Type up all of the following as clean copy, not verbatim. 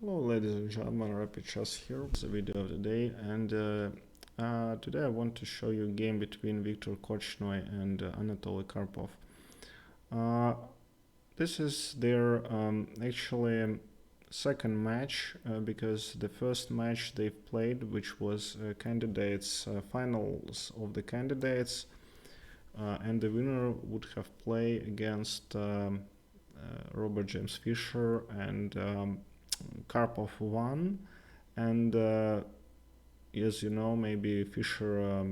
Hello ladies and gentlemen, Rapid Chess here with the video of the day, and today I want to show you a game between Viktor Korchnoi and Anatoly Karpov. This is their actually second match, because the first match they've played, which was candidates finals of the candidates, and the winner would have played against Robert James Fischer, and Karpov won, and as you know, maybe Fischer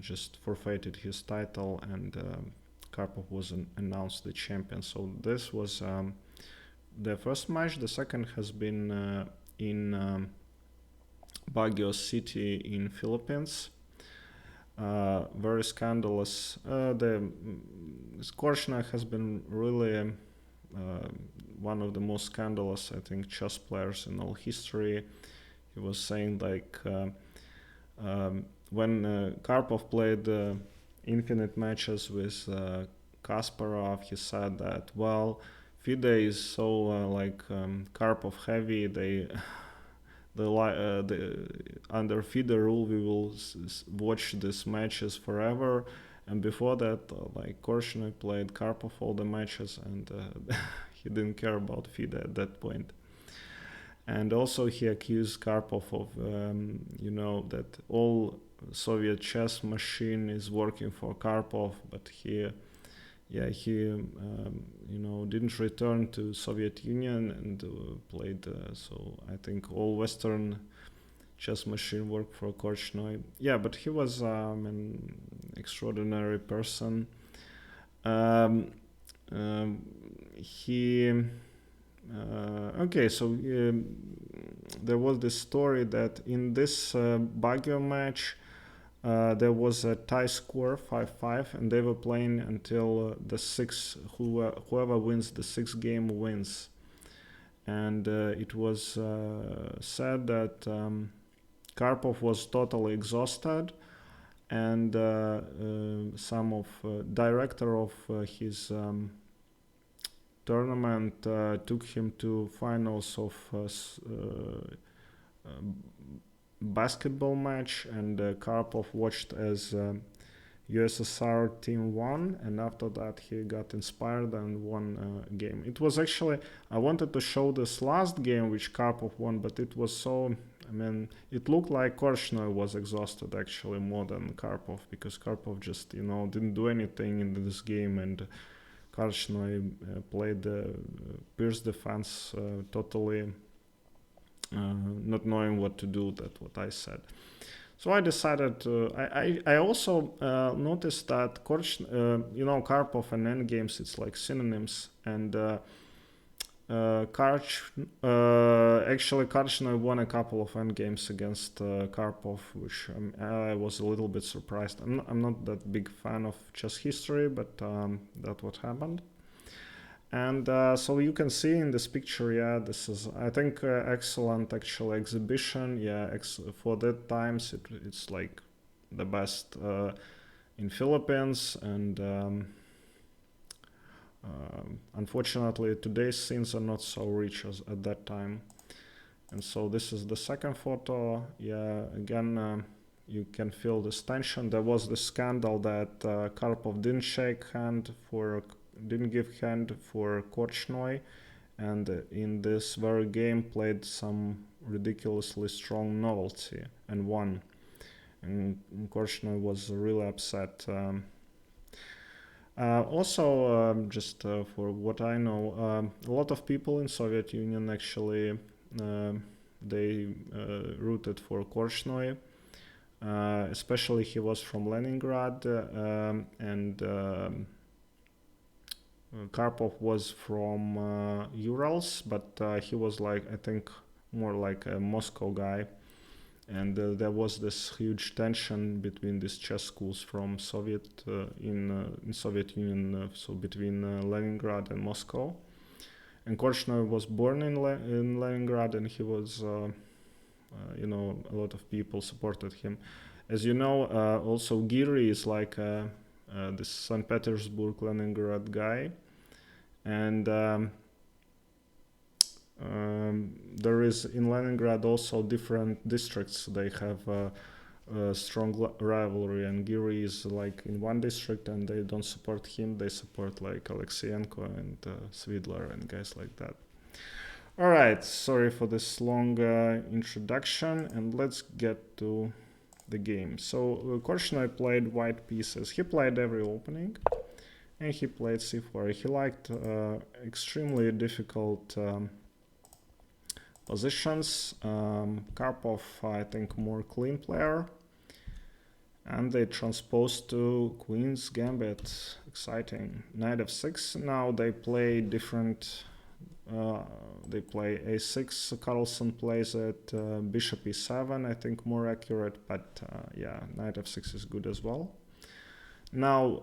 just forfeited his title, and Karpov was announced the champion. So this was the first match. The second has been in Baguio City in Philippines. Very scandalous. The Korchnoi has been really one of the most scandalous, I think, chess players in all history. He was saying like when Karpov played infinite matches with Kasparov, he said that, well, FIDE is so like Karpov heavy, they under FIDE rule we will watch these matches forever. And before that, like Korchnoi played Karpov all the matches, and he didn't care about FIDE at that point. And also he accused Karpov of, that all Soviet chess machine is working for Karpov, but he didn't return to Soviet Union and played. So I think all Western chess machine worked for Korchnoi. Yeah, but he was an extraordinary person. There was this story that in this Baguio match there was a tie score 5-5, and they were playing until the sixth. Whoever wins the sixth game wins. And it was said that Karpov was totally exhausted, and some of director of his tournament took him to finals of basketball match, and Karpov watched as USSR team won, and after that he got inspired and won a game. It was actually, I wanted to show this last game which Karpov won, but it was so, it looked like Korchnoi was exhausted actually more than Karpov, because Karpov just didn't do anything in this game, and Korchnoi played the Pierce defense totally not knowing what to do. That's what I said. So I decided. I also noticed that Karpov and endgames, it's like synonyms, and actually Korchnoi won a couple of endgames against Karpov, which I was a little bit surprised. I'm not that big fan of chess history, but that's what happened. And so you can see in this picture, yeah, this is, I think, excellent actual exhibition. Yeah, for that times it's like the best in Philippines, and unfortunately today's scenes are not so rich as at that time. And so this is the second photo. Yeah, again, you can feel this tension. There was the scandal that Karpov didn't give hand for Korchnoi, and in this very game played some ridiculously strong novelty and won. And Korchnoi was really upset. Just for what I know, a lot of people in Soviet Union actually they rooted for Korchnoi. Especially he was from Leningrad, and Karpov was from Urals, but he was like, I think, more like a Moscow guy. And there was this huge tension between these chess schools from Soviet in Soviet Union, so between Leningrad and Moscow. And Korchnoi was born in Leningrad, and he was, a lot of people supported him. As you know, also Giri is like this St. Petersburg, Leningrad guy. And there is in Leningrad also different districts. They have strong rivalry, and Giri is like in one district and they don't support him, they support like Alexeyenko and Svidler and guys like that. Alright, sorry for this long introduction, and let's get to the game. So Korchnoi played white pieces. He played every opening and he played c4. He liked extremely difficult positions. Karpov, I think, more clean player. And they transposed to Queen's Gambit. Exciting. Knight f6. Now they play different. They play a6. Carlsen plays it. Bishop e7. I think more accurate, but yeah, knight f6 is good as well. Now,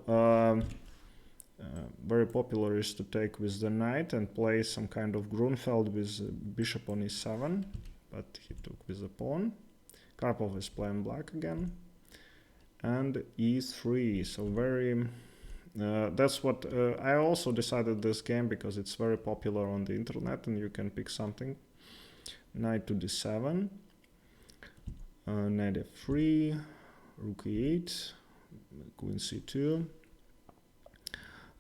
very popular is to take with the knight and play some kind of Grunfeld with bishop on e7, but he took with the pawn. Karpov is playing black again. And e3, so very that's what I also decided this game because it's very popular on the internet and you can pick something. Knight to d7, knight f3, rook e8, queen c2.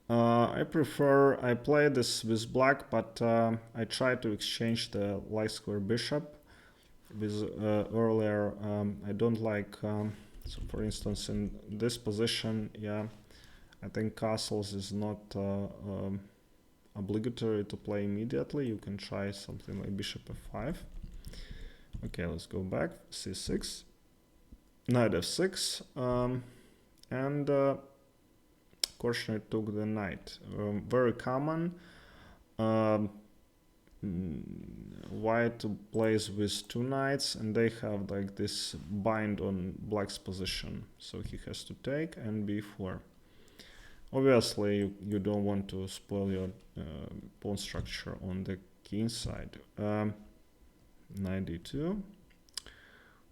I play this with black, but I try to exchange the light square bishop with earlier. I don't like so for instance in this position, yeah, I think castles is not obligatory to play immediately. You can try something like bishop f5. Okay, let's go back. c6, knight f6, and Korchnoi took the knight. Very common. White plays with two knights and they have like this bind on black's position, so he has to take and b4. Obviously you don't want to spoil your pawn structure on the king side. Knight d2,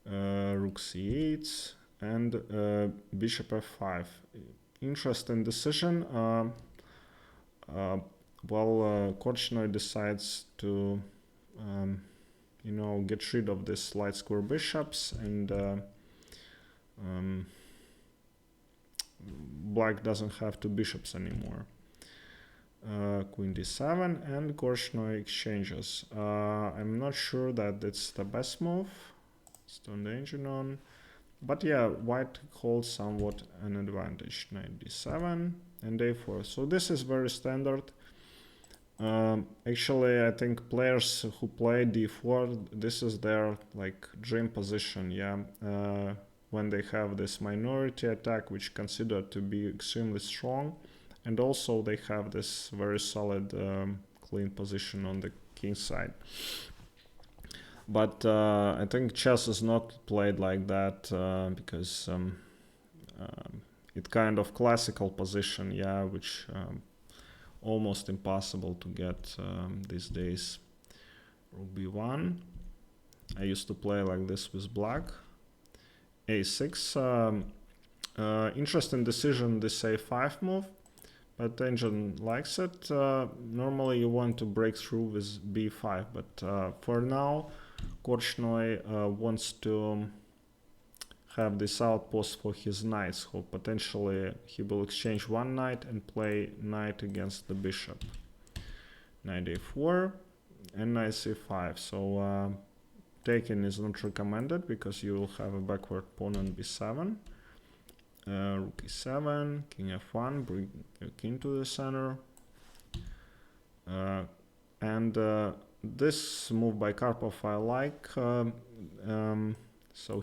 rook c8, and bishop f5. Interesting decision. Korchnoi decides to, you know, get rid of this light square bishops, and black doesn't have two bishops anymore. Queen d7, and Korchnoi exchanges. I'm not sure that it's the best move. Let's turn the engine on. But yeah, white holds somewhat an advantage. Knight d7 and a4. So this is very standard. Actually, I think players who play d4, this is their like dream position. Yeah, when they have this minority attack, which considered to be extremely strong, and also they have this very solid clean position on the king side. But I think chess is not played like that because it's kind of classical position, yeah, which almost impossible to get these days. Rook b1. I used to play like this with black. a6. Interesting decision, this a5 move, but engine likes it. Normally you want to break through with b5, but for now Korchnoi wants to have this outpost for his knights, so potentially he will exchange one knight and play knight against the bishop. Knight a4 and knight c5. So taking is not recommended because you will have a backward pawn on b7. Rook e7, king f1, bring your king to the center. This move by Karpov I like. So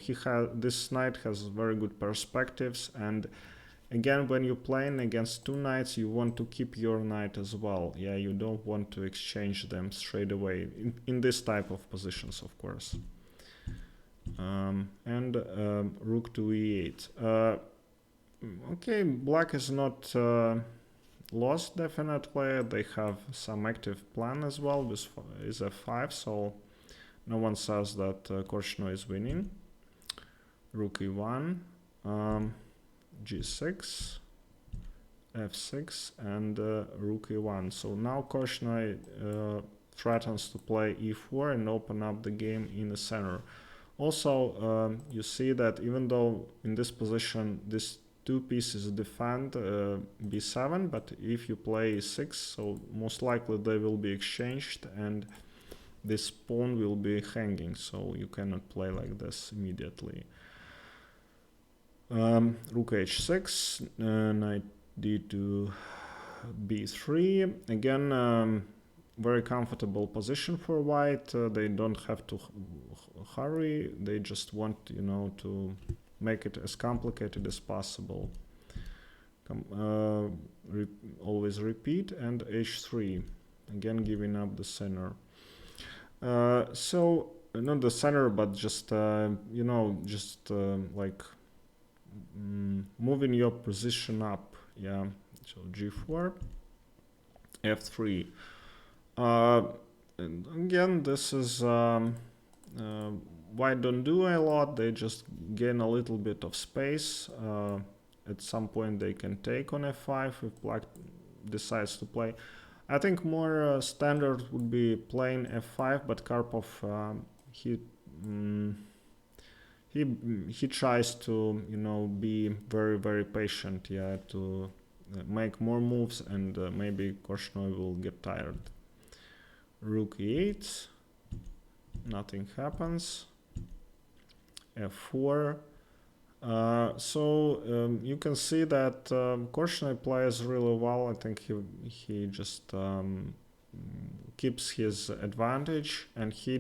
this knight has very good perspectives, and again, when you're playing against two knights, you want to keep your knight as well. Yeah, you don't want to exchange them straight away in this type of positions, of course. Rook to e8. Okay, black is not lost, definitely. They have some active plan as well with is f5, so no one says that Korchnoi is winning. Rook e1, g6, f6, and rook e1. So now Korchnoi threatens to play e4 and open up the game in the center. Also, you see that even though in this position these two pieces defend b7, but if you play e6, so most likely they will be exchanged and this pawn will be hanging, so you cannot play like this immediately. Rook h6, knight d2, b3. Again, very comfortable position for white. They don't have to hurry. They just want, to make it as complicated as possible. Always repeat, and h3, again giving up the center. So not the center, but just like moving your position up. Yeah. So g4, f3. And again, this is white don't do a lot. They just gain a little bit of space. At some point they can take on f5 if black decides to play. I think more standard would be playing f5, but Karpov he tries to be very, very patient, yeah, to make more moves, and maybe Korchnoi will get tired. Rook e8, nothing happens. f4. So you can see that Korchnoi plays really well. I think he just keeps his advantage, and he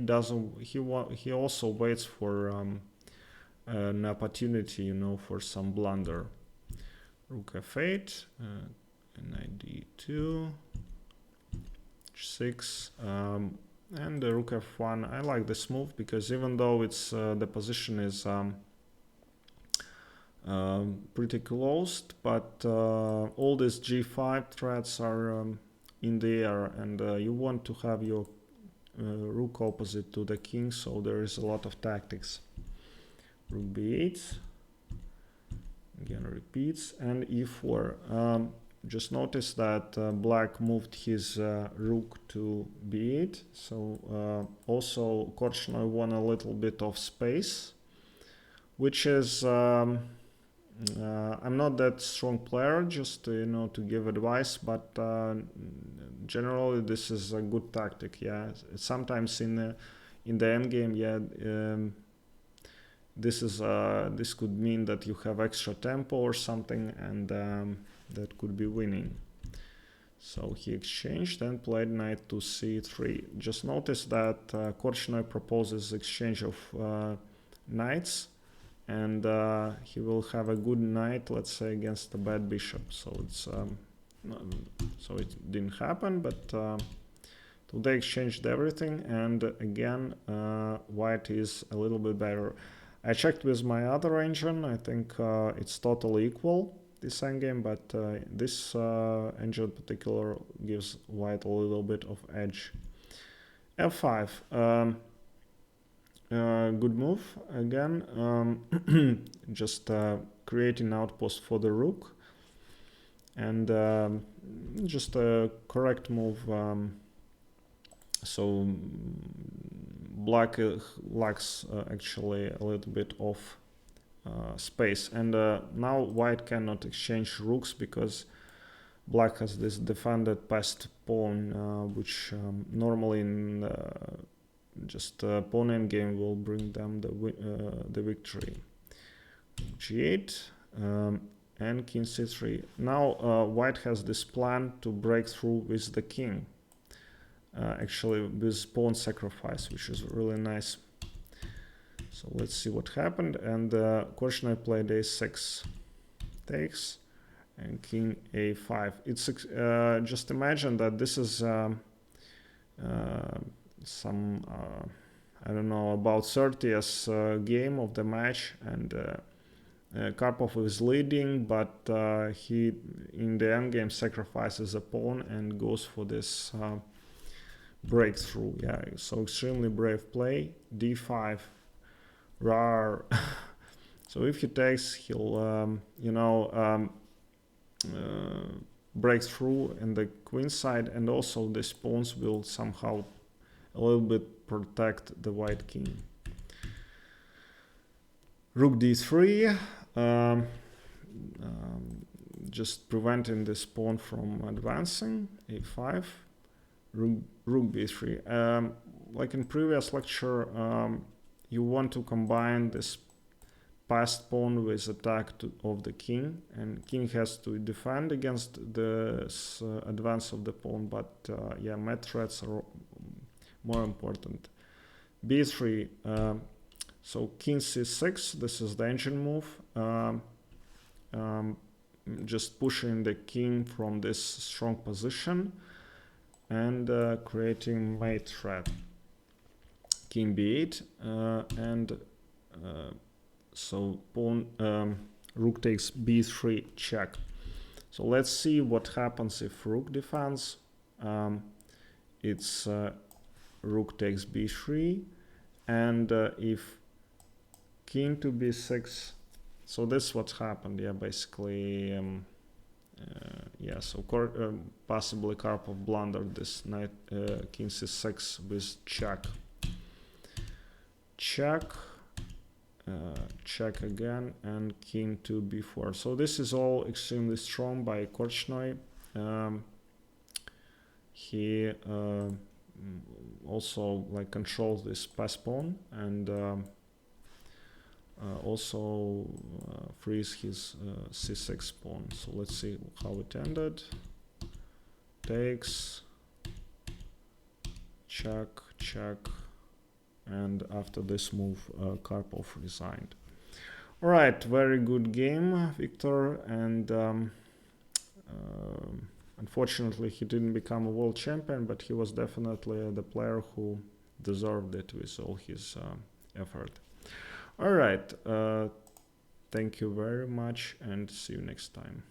also waits for an opportunity, for some blunder. Rook f8, knight d2, h6, and the rook f1. I like this move because even though it's the position is pretty closed, but all these g5 threats are in the air, and you want to have your rook opposite to the king, so there is a lot of tactics. Rook b8, again repeats, and e4. Just notice that black moved his rook to b8, so also Korchnoi won a little bit of space, which is I'm not that strong player, just to give advice, but generally this is a good tactic. Yeah, sometimes in the endgame, yeah, this could mean that you have extra tempo or something, and that could be winning. So he exchanged and played knight to c3. Just notice that Korchnoi proposes exchange of knights, and he will have a good knight, let's say, against a bad bishop. So it's so it didn't happen, but they exchanged everything, and again white is a little bit better. I checked with my other engine. I think it's totally equal, this endgame, but this engine in particular gives white a little bit of edge. f5. Good move again. Just creating outpost for the rook, and just a correct move. So black lacks actually a little bit of space, and now white cannot exchange rooks because black has this defended passed pawn, which normally in just pawn endgame will bring them the victory. g8 and king c3. Now white has this plan to break through with the king, actually with pawn sacrifice, which is really nice. So let's see what happened, and Korchnoi played a6, takes, and king a5. It's just imagine that this is some I don't know, about 30th game of the match, and Karpov is leading, but he in the endgame sacrifices a pawn and goes for this breakthrough. Yeah, so extremely brave play. d5, rar. So if he takes, he'll break through in the queen side, and also these pawns will somehow a little bit protect the white king. Rook d3, just preventing this pawn from advancing. a5, rook b3. Like in previous lecture, you want to combine this passed pawn with attack of the king, and king has to defend against the advance of the pawn, but yeah, mate threats are more important. b3, so king c6, this is the engine move, just pushing the king from this strong position and creating mate threat. King b8, and so pawn, rook takes b3 check. So let's see what happens if rook defends. It's rook takes b3, and if king to b6, so this is what happened. Yeah, basically, yeah, so possibly Karpov blundered this knight, king c6 with check. Check, check again, and king to b4. So this is all extremely strong by Korchnoi. He also like controls this pass pawn, and also frees his c6 pawn. So let's see how it ended. Takes, check, check, and after this move Karpov resigned. All right, very good game, Victor, and unfortunately he didn't become a world champion, but he was definitely the player who deserved it with all his effort. All right, thank you very much, and see you next time.